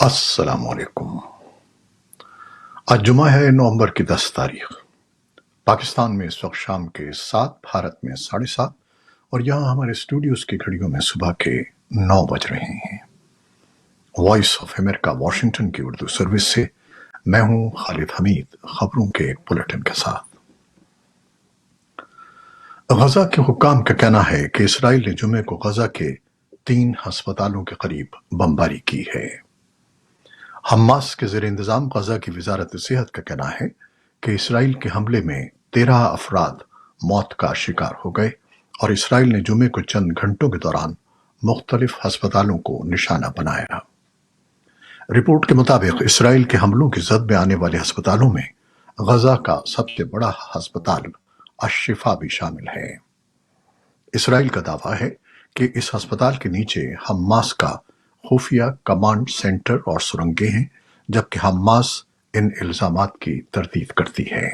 السلام علیکم۔ آج جمعہ ہے نومبر کی 10 تاریخ۔ پاکستان میں اس وقت شام کے 7، بھارت میں 7:30 اور یہاں ہمارے اسٹوڈیوز کی گھڑیوں میں صبح کے 9 بج رہے ہیں۔ وائس آف امریکہ واشنگٹن کی اردو سروس سے میں ہوں خالد حمید، خبروں کے ایک بلٹن کے ساتھ۔ غزہ کے حکام کا کہنا ہے کہ اسرائیل نے جمعے کو غزہ کے 3 ہسپتالوں کے قریب بمباری کی ہے۔ حماس کے زیر انتظام غزہ کی وزارت صحت کا کہنا ہے کہ اسرائیل کے حملے میں 13 افراد موت کا شکار ہو گئے اور اسرائیل نے جمعے کو چند گھنٹوں کے دوران مختلف ہسپتالوں کو نشانہ بنایا۔ رپورٹ کے مطابق اسرائیل کے حملوں کی زد میں آنے والے ہسپتالوں میں غزہ کا سب سے بڑا ہسپتال الشفا بھی شامل ہے۔ اسرائیل کا دعویٰ ہے کہ اس ہسپتال کے نیچے حماس کا خفیہ کمانڈ سینٹر اور سرنگیں ہیں، جبکہ حماس ان الزامات کی تردید کرتی ہے۔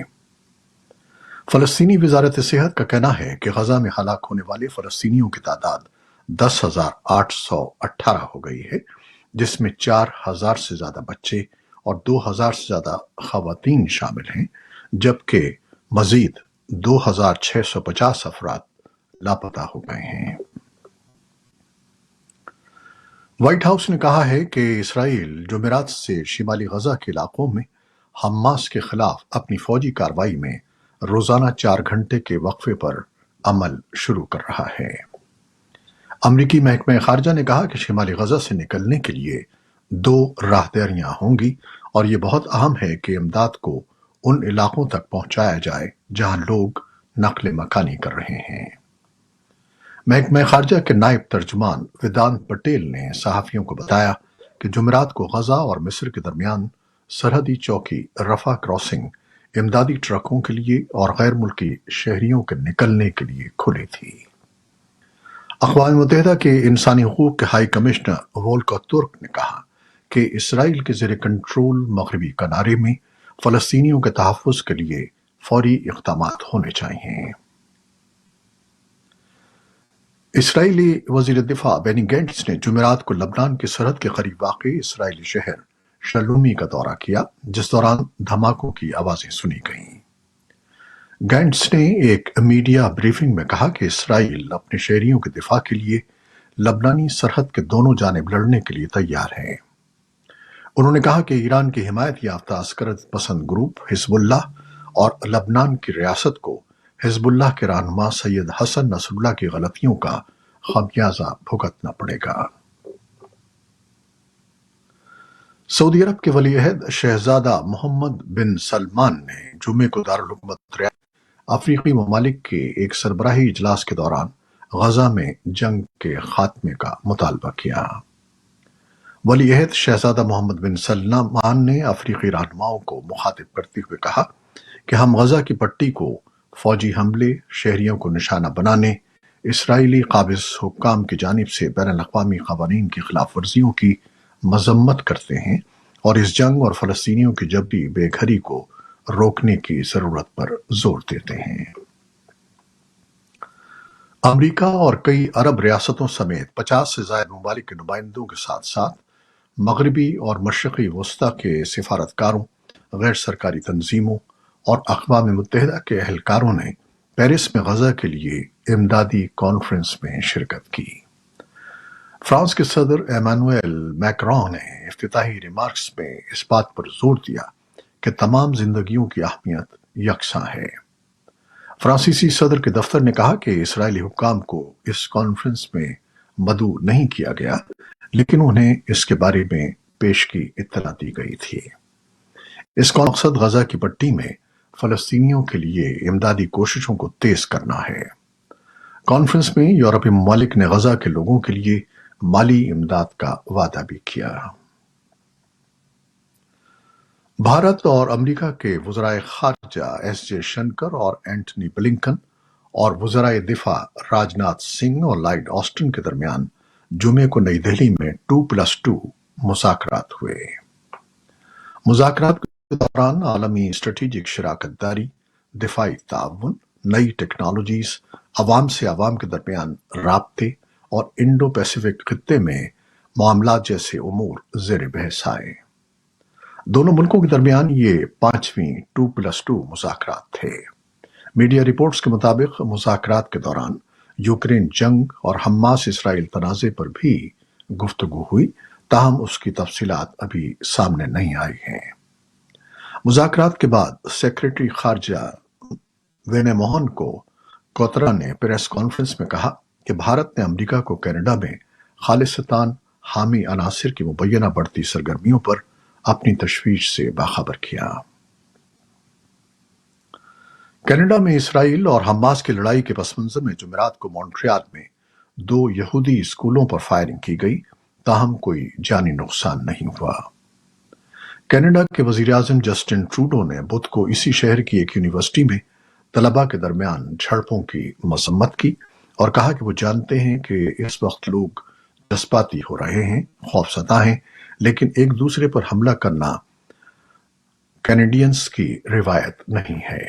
فلسطینی وزارت صحت کا کہنا ہے کہ غزہ میں ہلاک ہونے والے فلسطینیوں کی تعداد 10,818 ہو گئی ہے، جس میں 4,000 سے زیادہ بچے اور 2,000 سے زیادہ خواتین شامل ہیں، جبکہ مزید 2,650 افراد لاپتہ ہو گئے ہیں۔ وائٹ ہاؤس نے کہا ہے کہ اسرائیل جمعرات سے شمالی غزہ کے علاقوں میں حماس کے خلاف اپنی فوجی کارروائی میں روزانہ 4 گھنٹے کے وقفے پر عمل شروع کر رہا ہے۔ امریکی محکمہ خارجہ نے کہا کہ شمالی غزہ سے نکلنے کے لیے 2 راہداریاں ہوں گی اور یہ بہت اہم ہے کہ امداد کو ان علاقوں تک پہنچایا جائے جہاں لوگ نقل مکانی کر رہے ہیں۔ محکمہ خارجہ کے نائب ترجمان ویدانت پٹیل نے صحافیوں کو بتایا کہ جمعرات کو غزہ اور مصر کے درمیان سرحدی چوکی رفح کراسنگ امدادی ٹرکوں کے لیے اور غیر ملکی شہریوں کے نکلنے کے لیے کھلی تھی۔ اقوام متحدہ کے انسانی حقوق کے ہائی کمشنر وولکر ترک نے کہا کہ اسرائیل کے زیر کنٹرول مغربی کنارے میں فلسطینیوں کے تحفظ کے لیے فوری اقدامات ہونے چاہئیں۔ اسرائیلی وزیر دفاع بینی گینٹس نے جمعرات کو لبنان کی سرحد کے قریب واقع اسرائیلی شہر شلومی کا دورہ کیا، جس دوران دھماکوں کی آوازیں سنی گئیں۔ گینٹس نے ایک میڈیا بریفنگ میں کہا کہ اسرائیل اپنے شہریوں کے دفاع کے لیے لبنانی سرحد کے دونوں جانب لڑنے کے لیے تیار ہے۔ انہوں نے کہا کہ ایران کی حمایت یافتہ عسکریت پسند گروپ حزب اللہ اور لبنان کی ریاست کو حزب اللہ کے رہنما سید حسن نصر اللہ کی غلطیوں کا خمیازہ بھگتنا پڑے گا۔ سعودی عرب کے ولی عہد شہزادہ محمد بن سلمان نے جمعے کو دارالحکومت ریاض افریقی ممالک کے ایک سربراہی اجلاس کے دوران غزہ میں جنگ کے خاتمے کا مطالبہ کیا۔ ولی عہد شہزادہ محمد بن سلمان نے افریقی رہنماؤں کو مخاطب کرتے ہوئے کہا کہ ہم غزہ کی پٹی کو فوجی حملے، شہریوں کو نشانہ بنانے، اسرائیلی قابض حکام کی جانب سے بین الاقوامی قوانین کی خلاف ورزیوں کی مذمت کرتے ہیں اور اس جنگ اور فلسطینیوں کی جبری بے گھری کو روکنے کی ضرورت پر زور دیتے ہیں۔ امریکہ اور کئی عرب ریاستوں سمیت 50 سے زائد ممالک کے نمائندوں کے ساتھ ساتھ مغربی اور مشرقی وسطی کے سفارتکاروں، غیر سرکاری تنظیموں اور اقوام متحدہ کے اہلکاروں نے پیرس میں غزہ کے لیے امدادی کانفرنس میں شرکت کی۔ فرانس کے صدر ایمانوئل میکرون نے افتتاحی ریمارکس میں اس بات پر زور دیا کہ تمام زندگیوں کی اہمیت یکساں ہے۔ فرانسیسی صدر کے دفتر نے کہا کہ اسرائیلی حکام کو اس کانفرنس میں مدعو نہیں کیا گیا، لیکن انہیں اس کے بارے میں پیشگی اطلاع دی گئی تھی۔ اس کا مقصد غزہ کی پٹی میں فلسطینیوں کے لیے امدادی کوششوں کو تیز کرنا ہے۔ کانفرنس میں یورپی ممالک نے غزہ کے لوگوں کے لیے مالی امداد کا وعدہ بھی کیا۔ بھارت اور امریکہ کے وزرائے خارجہ ایس جے شنکر اور اینٹنی بلنکن اور وزرائے دفاع راجناتھ سنگھ اور لائیڈ آسٹن کے درمیان جمعے کو نئی دہلی میں 2+2 مذاکرات ہوئے۔ مذاکرات کے دوران عالمی اسٹریٹجک شراکت داری، دفاعی تعاون، نئی ٹیکنالوجیز، عوام سے عوام کے درمیان رابطے اور انڈو پیسیفک خطے میں मामलात जैसे उमूर ज़ेर बहस आए। दोनों मुल्कों के दरमियान ये 5वीं 2+2 मुज़ाकरात थे। मीडिया रिपोर्ट्स के मुताबिक मुज़ाकरात के दौरान यूक्रेन जंग और हमास इसराइल तनाज़े पर भी गुफ्तगू हुई, ताहम उसकी तफसीलात अभी सामने नहीं आई हैं। मुज़ाकरात के बाद सेक्रेटरी खारजा विनय मोहन को कोतरा ने प्रेस कॉन्फ्रेंस में कहा कि भारत ने अमेरिका को कनाडा में खालिस्तान हामी अनासिर की मुबैना बढ़ती सरगर्मियों पर अपनी तशवीश से बाखबर किया। कनाडा में इसराइल और हमास की लड़ाई के पस मंजर में जुमेरात को मॉन्ट्रियल में 2 यहूदी स्कूलों पर फायरिंग की गई, ताहम कोई जानी नुकसान नहीं हुआ। कनाडा के वजीर आज़म जस्टिन ट्रूडो ने बुध को इसी शहर की एक यूनिवर्सिटी में तलबा के दरमियान झड़पों की मजम्मत की और कहा कि वो जानते हैं कि इस वक्त लोग जज्बाती हो रहे हैं, खौफजदा हैं, लेकिन एक दूसरे पर हमला करना कैनेडियंस की रिवायत नहीं है।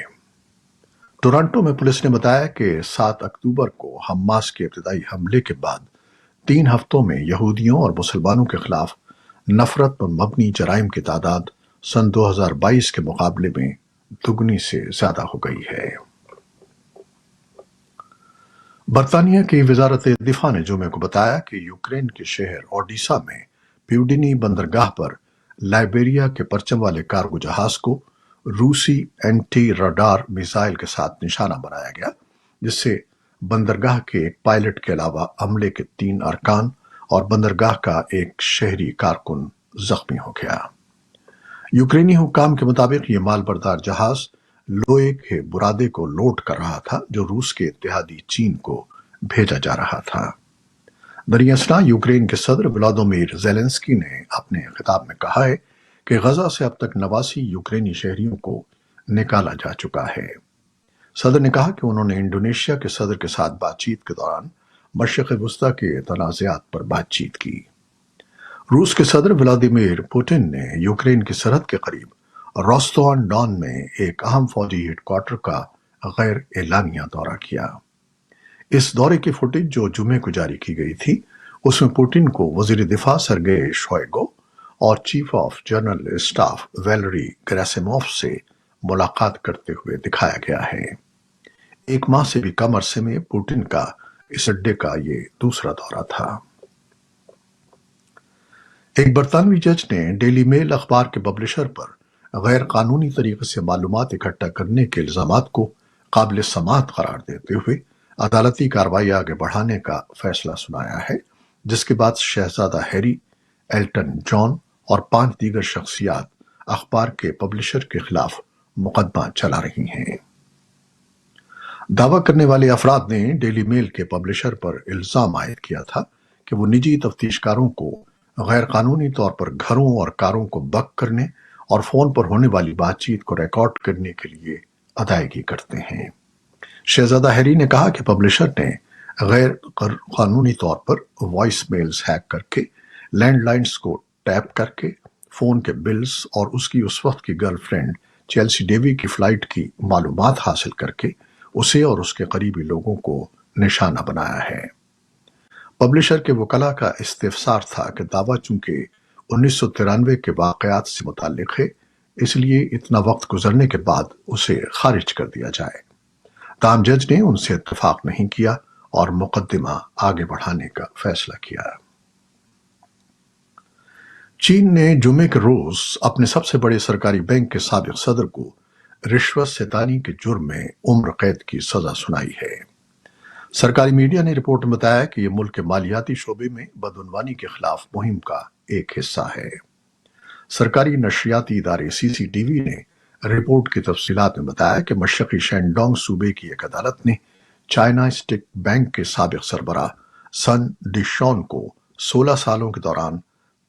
टोरंटो में पुलिस ने बताया कि 7 अक्टूबर को हमास के इब्तिदाई हमले के बाद 3 हफ्तों में यहूदियों और मुसलमानों के खिलाफ नफरत पर मबनी जराइम की तादाद सन 2022 के मुकाबले में दुगनी से ज्यादा हो गई है। बरतानिया की वजारत दिफा ने जुमे को बताया कि यूक्रेन के शहर ओडिशा में प्यूडिनी बंदरगाह पर लाइबेरिया के परचम वाले कार्गो जहाज को रूसी एंटी रडार मिसाइल के साथ निशाना बनाया गया, जिससे बंदरगाह के एक पायलट के अलावा अमले के 3 अरकान और बंदरगाह का एक शहरी कारकुन जख्मी हो गया। यूक्रेनी हुक्काम के मुताबिक ये मालबरदार जहाज लोहे के बुरादे को लोड कर रहा था, जो रूस के इत्तेहादी चीन को भेजा जा रहा था। दरियासना यूक्रेन के सदर व्लादिमीर ज़ेलेंस्की ने अपने खिताब में कहा है कि गजा से अब तक 89 यूक्रेनी शहरियों को निकाला जा चुका है। सदर ने कहा कि उन्होंने इंडोनेशिया के सदर के साथ बातचीत के दौरान मशरिक़ वस्ता के तनाज़ात पर बातचीत की। रूस के सदर व्लादिमीर पुतिन ने यूक्रेन की सरहद के करीब रोस्तोव-ऑन-डॉन में एक अहम फौजी हेडक्वार्टर का गैर एलानिया दौरा किया। इस दौरे की फुटेज जो जुमे को जारी की गई थी, उसमें पुतिन को वजीर दिफा सर्गेई शोइगु और chief of general staff Valery Gerasimov से मुलाकात करते हुए दिखाया गया है। 1 माह से भी कम अरसे में पुतिन का इस अड्डे का ये दूसरा दौरा था। एक बरतानवी जज ने डेली मेल अखबार के पब्लिशर पर गैर कानूनी तरीके से मालूमात इकट्ठा करने के इल्जामात को काबिल समाअत करार देते हुए अदालती कार्रवाई आगे बढ़ाने का फैसला सुनाया है, जिसके बाद शहजादा हैरी, एल्टन जॉन और 5 दीगर शख्सियात अखबार के पब्लिशर के खिलाफ मुकदमा चला रही हैं। दावा करने वाले अफराद ने डेली मेल के पब्लिशर पर इल्जाम आयद किया था कि वो निजी तफ्तीशकारों को गैर कानूनी तौर पर घरों और कारों को बक करने और फोन पर होने वाली बातचीत को रिकॉर्ड करने के लिए अदायगी करते हैं। शहजादा हैरी ने कहा कि पब्लिशर ने गैर कानूनी तौर पर वॉइस मेल्स हैक करके, लैंडलाइंस को टैप करके, फोन के बिल्स और उसकी उस वक्त की गर्लफ्रेंड चेल्सी डेवी की फ्लाइट की मालूमात हासिल करके उसे और उसके करीबी लोगों को निशाना बनाया है। पब्लिशर के वकला का इस्तिफसार था कि दावा चूंकि 1993 के वाकयात से मुताल्लिक है, इसलिए इतना वक्त गुजरने के बाद उसे खारिज कर दिया जाए। ताहम जज ने उनसे इत्तेफाक नहीं किया और मुकदमा आगे बढ़ाने का फैसला किया। चीन ने जुमे के रोज अपने सबसे बड़े सरकारी बैंक के साबिक सदर को रिश्वत सितानी के जुर्म में उम्र कैद की सजा सुनाई है। सरकारी मीडिया ने रिपोर्ट में बताया कि यह मुल्क के मालियाती शोबे में बदउनवानी के खिलाफ मुहिम का एक हिस्सा है। सरकारी नशरियाती इदारे CCTV ने रिपोर्ट की तफसीलात में बताया कि मशरकी शेंडोंग सूबे की एक अदालत ने चाइना स्टेट बैंक के साबिक सरबराह सन डिशॉन को 16 सालों के दौरान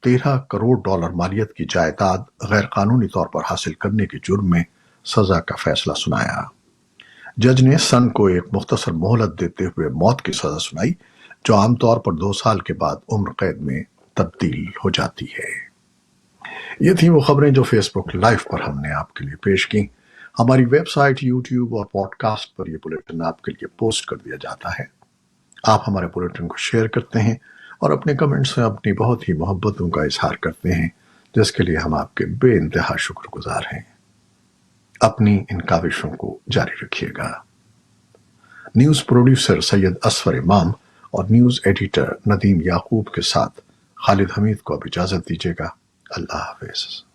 $13 करोड़ मालियत की जायदाद गैर कानूनी तौर पर हासिल करने के जुर्म में सजा का फैसला सुनाया। जज ने सन को एक मुख्तसर मोहलत देते हुए मौत की सजा सुनाई, जो आमतौर पर 2 साल के बाद उम्र कैद में तब्दील हो जाती है। ये थी वो खबरें जो फेसबुक लाइव पर हमने आपके लिए पेश की। हमारी वेबसाइट, यूट्यूब और पॉडकास्ट पर यह बुलेटिन आपके लिए पोस्ट कर दिया जाता है। आप हमारे बुलेटिन को शेयर करते हैं اور اپنے کمنٹس میں اپنی بہت ہی محبتوں کا اظہار کرتے ہیں، جس کے لیے ہم آپ کے بے انتہا شکر گزار ہیں۔ اپنی ان کاوشوں کو جاری رکھیے گا۔ نیوز پروڈیوسر سید اسفر امام اور نیوز ایڈیٹر ندیم یعقوب کے ساتھ خالد حمید کو اب اجازت دیجیے گا۔ اللہ حافظ۔